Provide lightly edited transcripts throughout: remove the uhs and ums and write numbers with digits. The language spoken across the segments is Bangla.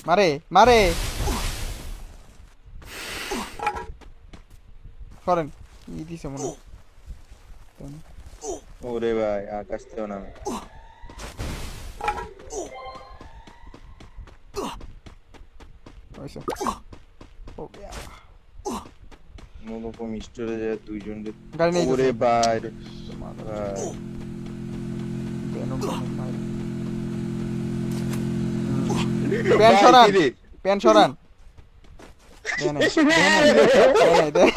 মারে মারে করেন ই দিছে মনে হয়। ওরে ভাই আকাশ থেকেও নামে। হইছে ও গয়া অনুপম স্টোরে যায় দুইজন গাড়ি নেই ওরে ভাই ভাই প্যান ভাই, সরান কি রে? প্যান সরান দেন দেন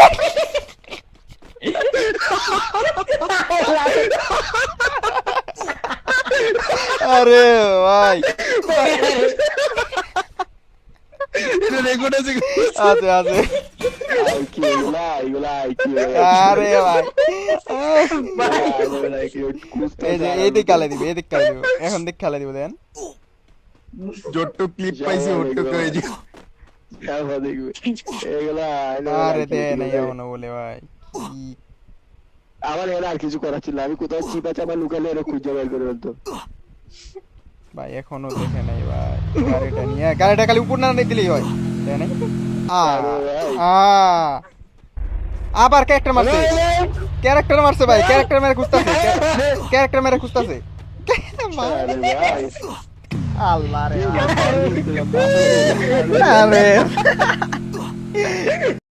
আরে ভাই এটা রেকর্ড আছে কি? আছে আছে আইকিউ এগুলা এগুলা আইকিউ আরে ভাই এই যে এই দিক কালে দিবে এই দিক কালে দিব এখন দিক কালে দিব দেন জোট্টো ক্লিপ পাইছি ওট্টো করে যে দেখবে এগুলা আরে দেন এই না বলে ভাই কি আমার এর আর কিছু করার ছিল না। আমি কোথাও চিপা চাপা লুকালে এরা খুঁজে বের করে ফেলতো। ভাই এখনো দেখে নাই ভাই গাড়িটা নিয়ে গাড়িটা খালি উপর না দিলেই হয় তাই না আরে ভাই। আবার ক্যারেক্টার মারছে ক্যারেক্টার মারছে ভাই ক্যারেক্টার মেরে খুঁজতাছে ক্যারেক্টার মেরে খুঁজতাছে আরে ভাই আল্লাহ রে আরে আরে